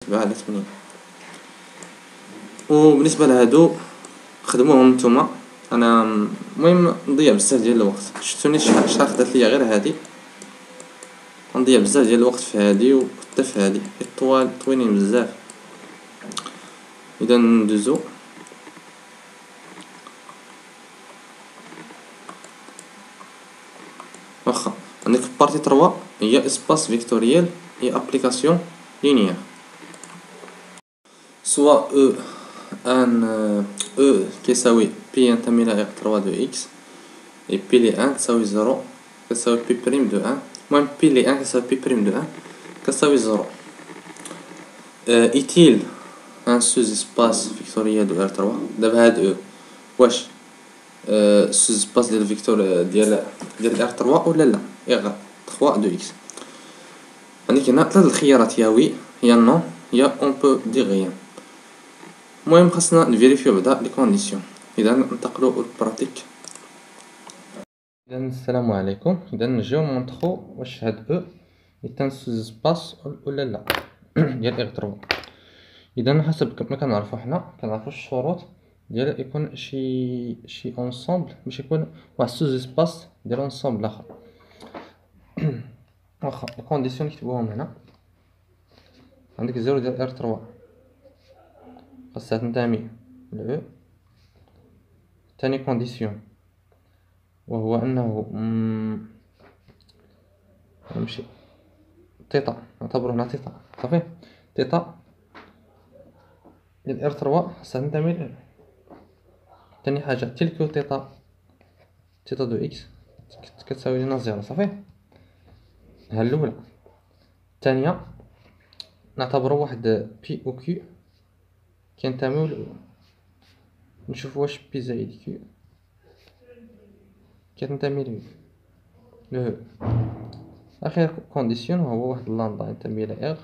على 80. وبالنسبه لهادو خدموهم نتوما. انا المهم نضيع بزاف ديال الوقت، شفتوني شحال خدات ليا غير هادي، نضيع بزاف ديال الوقت في هادي وحتى في هادي، حيت طويلين بزاف. اذا ندوزو واخا. عندك بارتي 3 هي اسباس فيكتوريال هي ابليكاسيون لينيير، سوا ان كيساوي بي ينتمي الى 3 دو اكس، اي بي لي 1 تساوي 0 كتساوي بي بريم دو 1. المهم بي لي 1 كتساوي بي بريم دو 1 كتساوي 0. ايتيل ان سوز اسباس فيكتوريال دو ار 3. دابا هاد واش سوز اسباس ديال فيكتور ديال ار 3 ولا لا؟ ار 3 دو اكس. عندك هنا 3 الخيارات، يا وي يا نو يا اون بو دير غيان. المهم خاصنا نفيريفيو بعدا لي كونديسيون. اذا ننتقلوا للبراتيك. اذا السلام عليكم. اذا نجيو نمونطخو واش هاد يتم سوز اسباس ولا لا ديال ار 3. اذا حسب ما كنعرفو حنا كنعرفو الشروط ديال يكون شي اونصومبل باش يكون واحد سوز اسباس ديال اونصومبل اخر. واخا الكونديسيون نكتبوهم هنا. عندك 0 ديال ار 3 خاصها تنتمي ل ثاني كونديسيون وهو انه نمشي تيتا، نعتبرو هنا تيتا صافي. تيتا ديال ار 3 خاصها تنتمي ل ثاني حاجه تلك تيتا دو اكس كتساوي لنا 0 صافي. ها الاولى. الثانيه نعتبرو واحد بي او كيو كينتميو نشوف واش بي زائد كيو كتنتمي ل اخر كونديسيون هو واحد لامدا ينتمي الى ار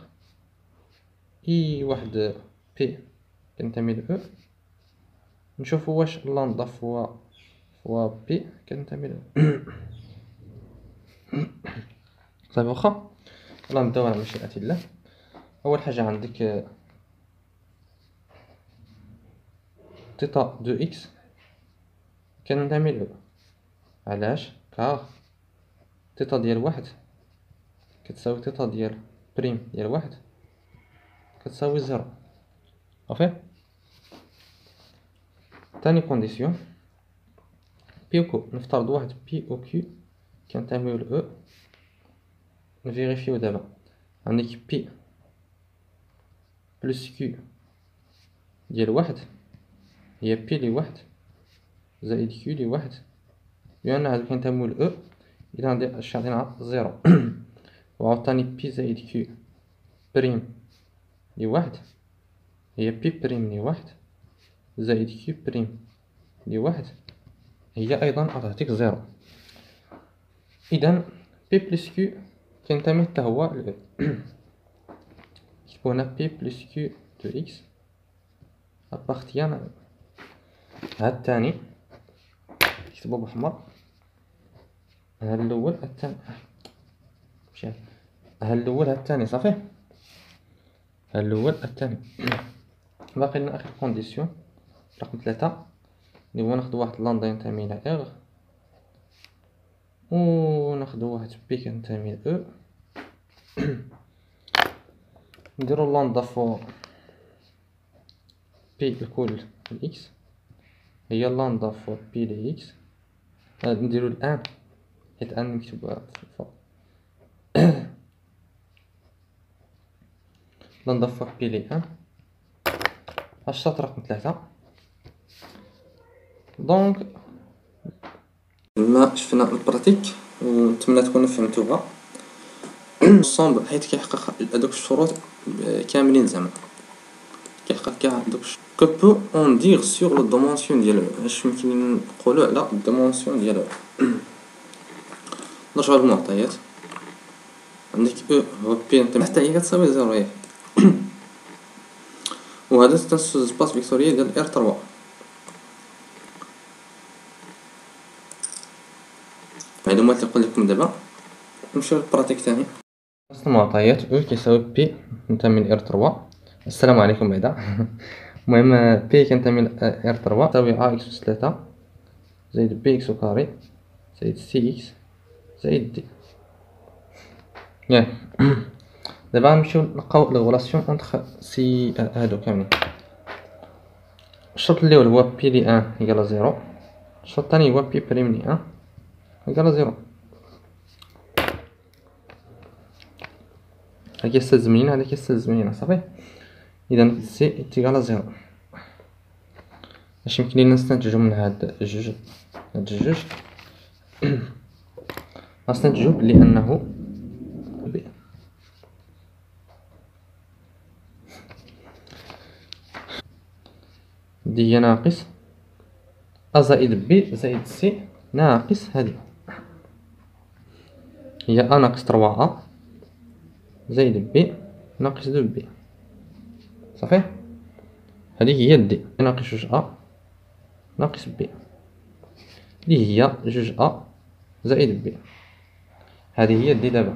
اي واحد بي كينتمي ل او. نشوفو واش لامدا فوا بي كتنتمي ل صافي. واخا يلا نبداو على مشيئة الله. اول حاجه عندك تيتا دو اكس كننتمي ل علاش؟ كار تيتا ديال واحد كتساوي تيتا ديال بريم ديال واحد كتساوي 0 صافي. تاني كونديسيون بي او كيو نفترض واحد بي او كيو كينتميو ل او. نفيريفيو دابا. عندك بي بلس كيو ديال واحد هي بي لي واحد زائد كيو لي واحد، لأن هادو كينتميو ل او. إذا غادي اش يعطينا 0 وعاوتاني بي زائد كيو بريم لي واحد هي بي بريم لي واحد زائد كيو بريم لي واحد هي أيضا غتعطيك 0. إذا بي بلس كيو كينتمي حتى هو ل او. نكتبو هنا بي بلس كيو دو اكس ابارتيان ا. هاد الثاني نكتبو بأحمر. هاد الأول الثاني مشى. هاد الأول هاد الثاني صافي. هاد الأول الثاني. باقي لنا آخر كونديسيون رقم 3 اللي هو ناخدو واحد لامدا ينتمي إلى ار و ناخدو واحد بي كينتمي ل او. نديرو لامدا فوا بي الكل اكس هي لامدا فوا بي ل اكس. نديرو الان حيت ان نكتبوها فوق. لامدا فوا بي ل ان الشرط رقم 3. دونك ما شفنا البراتيك ونتمنى تكونوا فهمتوها. الصومب حيت كيحقق هذوك الشروط كاملين زعما كيحقق كاع دوك كوبو اون دير سور لو دومونسيون ديالو. اش يمكن نقولو على الدومونسيون ديالو؟ نرجعو للمعطيات. عندك او هو بي حتى هي كتساوي 0 ياك وهذا تنسوز سباس فيكتوريال ديال ار 3. المعلومات اللي قلت لكم دابا. نمشيو للبراتيك ثاني. نفس المعطيات او كيساوي بي ننتمي ل ار 3 السلام عليكم بعدا. المهم بي كنتمي ل ار 3 تساوي ا اكس أس 3 زائد بي اكس au carré زائد سي اكس زائد دي. ياك دابا غنمشيو نلقاو لي غولاسيون اونطخ سي هادو كاملين. الشرط الاول هو بي لي ان ايكال زيرو، الشرط الثاني هو بي بريم لي ان ايكال زيرو. هاد كيستلزم لينا هذا كيستلزم لينا صافي. اذا سي تيكال زيرو. اش يمكن لينا نستنتجو من هاد الجوج غنستنتجو بلي انه بي. دي هي ناقص ا زائد بي زائد سي ناقص هادي هي ا ناقص 3 ا زائد بي ناقص 2 بي صافي. هذه هي دي ناقص جوج ا ناقص بي، اللي هي جوج ا زائد بي. هذه هي دي دابا،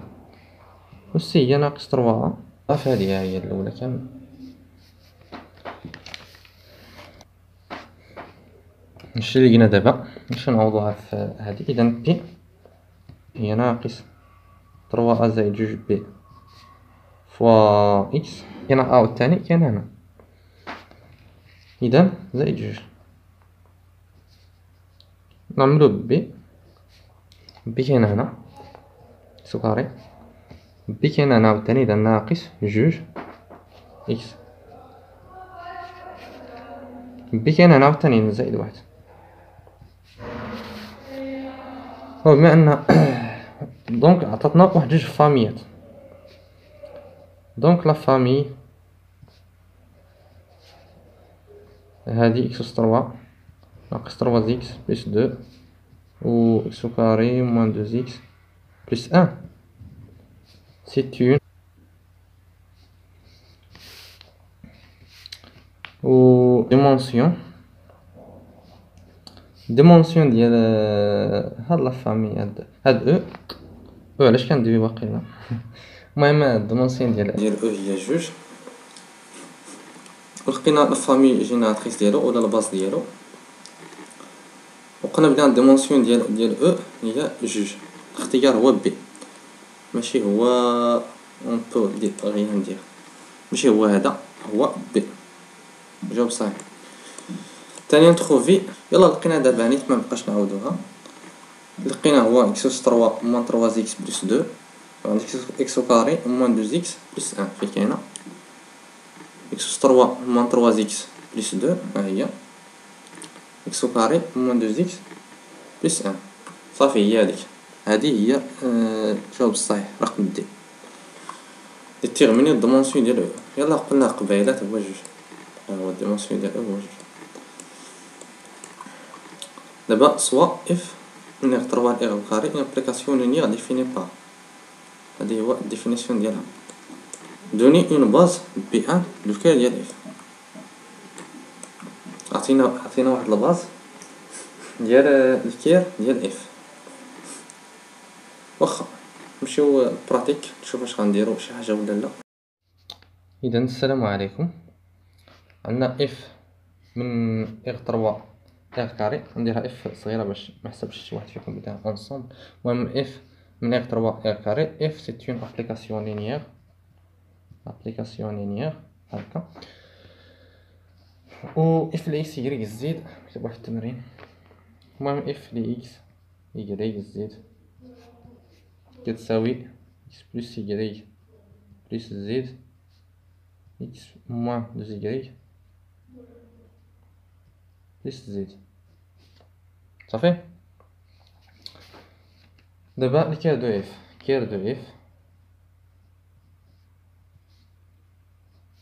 و سي هي ناقص 3 ا. صافي هذه هي الاولى كامل. هادشي اللي لقينا دابا باش نعوضوها في هذه. اذا بي هي ناقص 3 ا زائد جوج بي فوا اكس، كاين ا والثاني كاين هنا، اذا زائد جوج نعملو بي. بي كاين هنا اكس كاري، بي كاين هنا والثاني، اذا ناقص جوج اكس. بي كاين هنا والثاني زائد واحد. هو بما ان دونك عطاتنا واحد جوج فاميات، دونك لا فامي هادي اكس أس 3 ناقص 3 اكس بلس 2 و اكس كاري موان 2 اكس بلس 1 سيت اون و ديمونسيون ديال هاد لا فامي هاد او علاش كندوي باقي لنا. المهم الديمونسيون ديال او هي جوج، ولقينا لا فامي جينيراتريس ديالو ولا الباز ديالو، وقلنا بلي الديمونسيون ديال او هي جوج. الاختيار هو بي ماشي هو اون بو دي غيان ندير ماشي هو هذا، هو بي. جواب صحيح. ثانيا نتخوفي يلا لقينا دابا نيت ما نبقاش نعاودوها. لقينا هو اكس أس 3 موان 3 اكس بلس 2 عندك اكس كاري موان 2 اكس بلس 1 فين كاينه اكس أس 3 موان 3 اكس بلس 2 ها هي اكس كاري موان 2 اكس بلس 1. صافي هي هذه هي الجواب الصحيح رقم دي. ديتيرميني الديمونسيون ديال او. يلا قلنا قبيله هو جوج، هو الديمونسيون ديال او هو جوج. دابا سوا اف من ار 3 ل ار كاري اون ابليكاسيون لينيير ديفيني با. هذه هو الديفينيسيون ديالها. دوني اون باز بي ان لو كير ديال اف. عطينا واحد الباز ديال الكير ديال اف. واخا نمشيو براتيك نشوف واش غنديرو شي حاجه ولا لا. اذا السلام عليكم. عندنا اف من ار 3 ار كاري، نديرها اف صغيره باش ما يحسبش شي واحد فيكم بداها اونصومبل. المهم اف من ار 3 ار كاري، اف سي اون ابليكاسيون لينيير هكا. و اف لي اكس يغريك زيد نكتب واحد التمرين. المهم اف لي اكس يغريك زيد كتساوي اكس بلس يغريك بلس زيد اكس موان 2 يغريك بلس زيد. صافي. دابا الكير دو اف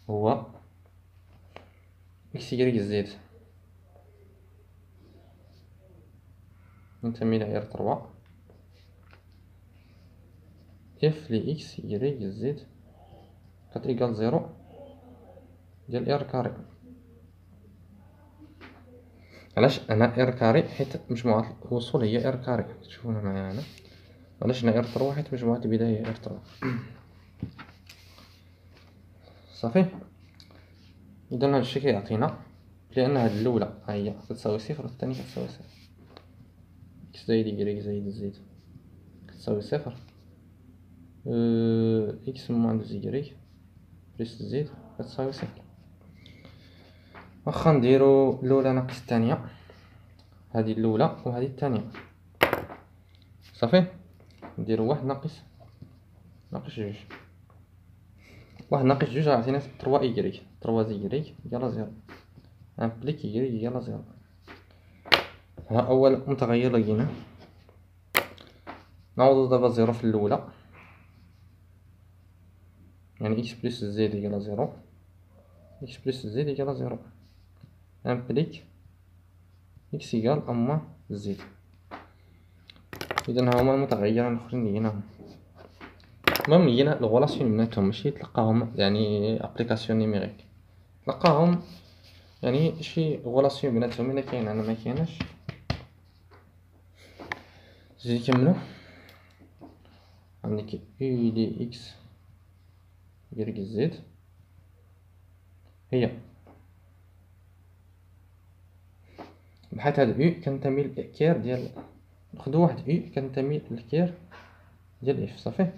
هو اكس يغريك زيد ننتمي لعيار 3 اف لي اكس يغريك زيد كتيكال زيرو ديال ار كاري. علاش انا ار كاري؟ حيت مجموعة الوصول هي ار كاري، تشوفونا معايا هنا. علاش هنا ار 3؟ حيت مجموعة البداية هي ار 3. صافي. إذا هذا الشيء كيعطينا لأن هاد الأولى ها هي كتساوي صفر والثانية كتساوي صفر. إكس زائد إكغيك زائد زد كتساوي صفر. إكس موان إكغيك بليس زد كتساوي صفر. واخا نديرو الأولى ناقص الثانية، هادي الأولى وهادي الثانية صافي. نديرو واحد ناقص جوج، واحد ناقص جوج غيعطينا تروا إكغيك، تروا إكغيك يلا زيرو، امبليك إكغيك يلا زيرو. ها أول متغير لقيناه، نعوضو دابا زيرو في الأولى، يعني إكس بلس زد يقال زيرو، إكس بلس زد يقال زيرو، امبليك إكس يقال أما زد. إذا هاهما المتغيرين الآخرين لقيناهم. المهم لقينا الغولاسيون بيناتهم، ماشي تلقاهم يعني أبليكاسيون نيميريك، تلقاهم يعني شي غولاسيون بيناتهم. إلا كاين أنا مكايناش زيد نكملو. عندك يو دي إكس يريك زد هي بحيث هاد يو كنتمي للكير ديال، ناخدو واحد يو كنتمي للكير ديال اف صافي.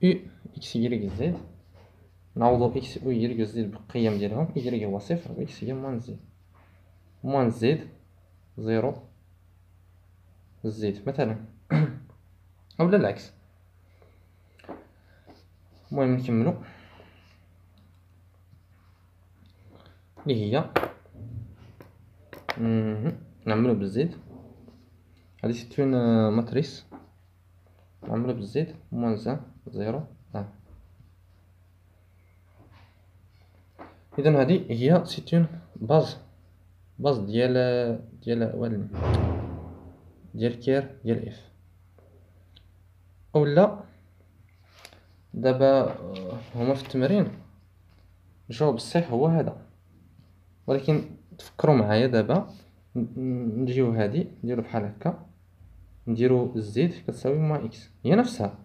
يو اكس يريك زد نعوضو اكس و يريك زد بالقيم ديالهم، يريك هو صفر و اكس هي موان زد، موان زد زيرو زد مثلا اولا العكس. المهم نكملو اللي هي نعملو بالزد، هادي سيتون ماتريس نعملو بالزد موان زان زيرو ان. اذا هادي هي سيتون باز ديال ديال كير ديال اف. اولا دابا هما في التمرين الجواب الصحيح هو هذا، ولكن تفكروا معايا دابا نجيو هادي نديرو بحال هكا، نديرو زد كتساوي موان اكس، هي نفسها،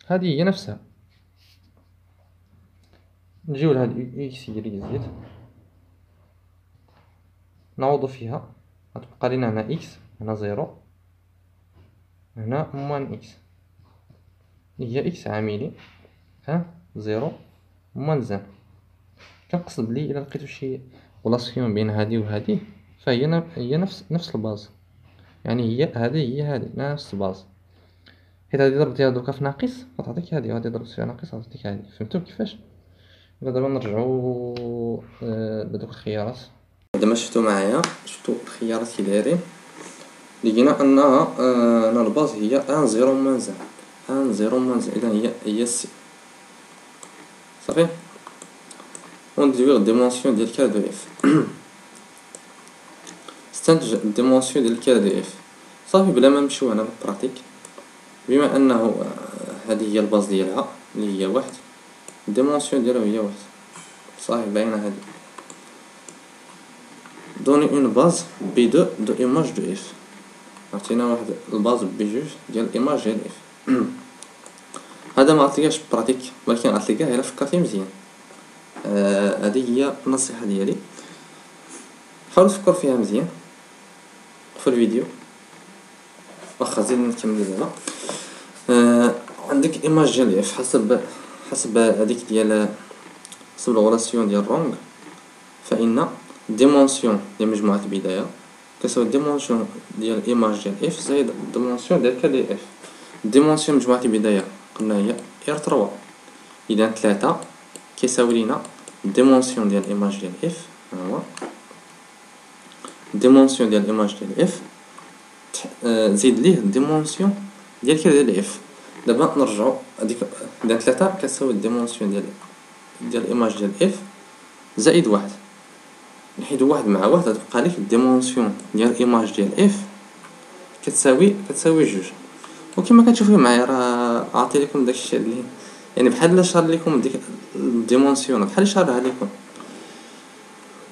هادي هي نفسها. نجيو لهاد اكس يريك زد نعوضو فيها، غتبقى لينا هنا اكس هنا زيرو هنا موان اكس، هي اكس عاملي ها زيرو موان زان. كنقصد بلي الا لقيتو شي غولاسيون بين هادي وهادي فهي هي نفس الباز، يعني هي هادي نفس الباز، حيت هادي ضربتيها دوكا في ناقص غتعطيك هادي، وهادي ضربت فيها ناقص غتعطيك هادي. فهمتو كيفاش؟ دابا نرجعو لدوك الخيارات. ما شفتو معايا، شفتو الخيارات كي دايرين، لقينا انها انا الباز هي ان زيرو موان زان، ان زيرو موان زان، اذا هي سي صافي. ونديرو الديمونسيون ديال كا دو اف استنتج الديمونسيون ديال كا دو اف صافي بلا ما نمشيو هنا للبراتيك. بما انه هذه هي الباز ديالها اللي هي واحد، الديمونسيون ديالها هي واحد صافي باينه هذه. دوني اون باز بي دو ايماج دو اف، عطينا واحد الباز بي جوج ديال ايماج ديال اف. هذا ما عطيكاش براتيك، ولكن غتلقاه الا فكرتي مزيان. هذه هي النصيحه ديالي، حاول تفكر فيها مزيان في الفيديو. واخا زيد نكمل دابا. عندك ايماج ديال اف حسب هذيك ديال حسب الغولاسيون ديال رونغ، فان ديمونسيون ديال مجموعه البدايه كتساوي ديمونسيون ديال ايماج ديال اف زائد ديمونسيون ديال كا دي اف. ديمونسيون مجموعه البدايه قلنا هي ار 3، اذا 3 كيساوي لينا ديمونسيون ديال ايماج ديال اف، ها هو ديمونسيون ديال ايماج ديال اف زيد ليه ديمونسيون ديال كا ديال اف. دابا نرجعو هذيك اذا 3 كتساوي ديمونسيون ديال ايماج ديال اف زائد واحد، نحيدو واحد مع واحد غتبقى ليك الديمونسيون ديال ايماج ديال اف كتساوي جوج. وكما كتشوفوا معايا راه عاطي لكم داكشي اللي يعني بحال شار لكم ديك الديمونسيون بحال شارها لكم،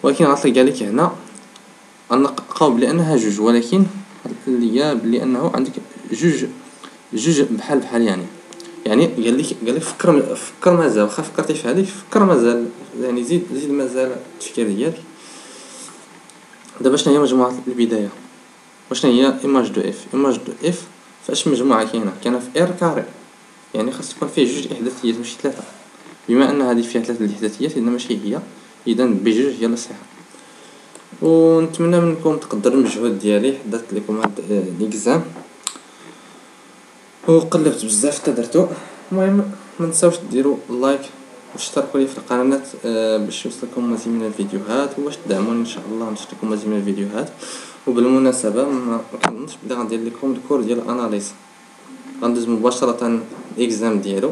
ولكن غتلقى لك هنا نلقاو بلي جوج، ولكن اللي هي بلي انه عندك جوج بحال يعني قال لك فكر مازال، واخا فكرتي في هذيك فكر مازال يعني زيد مازال التفكير ديالك. دابا شنو هي مجموعة البداية؟ وشنو هي ايماج دو اف؟ ايماج دو اف فاش مجموعة كاينة في ار كاري، يعني خاص تكون فيه جوج احداثيات ماشي ثلاثة. بما ان هذه فيها ثلاثة الاحداثيات اذا ماشي هي، اذا بجوج هي الصحيحة. ونتمنى منكم تقدروا المجهود ديالي، حضرت لكم هاد ليكزام وقلبت بزاف حتى درتو. المهم ما تنساوش ديروا لايك واشتركوا لي في القناه باش يوصلكم مزيد من الفيديوهات، وباش تدعموني ان شاء الله نشر لكم مزيد من الفيديوهات. وبالمناسبه ما كنظنش بلي غندير لكم الكور ديال الاناليز، غندوز مباشره الاكزام ديالو.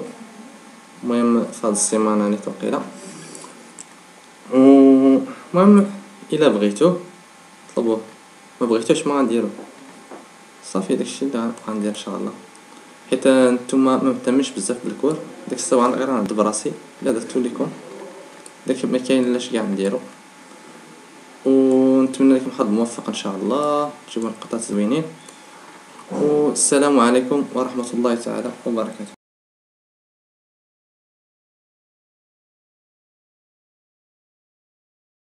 المهم في هاد السيمانه نيت وقيله. المهم الا بغيتوه طلبوه، ما بغيتوش ما غنديروه، صافي داكشي اللي غنبقى ندير ان شاء الله. حيت نتوما ما مهتمش بزاف بالكور، ديك الساعه غير غنعد براسي الا درتو لكم داك ما كاين لاش كاع نديرو. ونتمنى لكم حظ موفق ان شاء الله، تجيبوا نقاط زوينين. والسلام عليكم ورحمه الله تعالى وبركاته.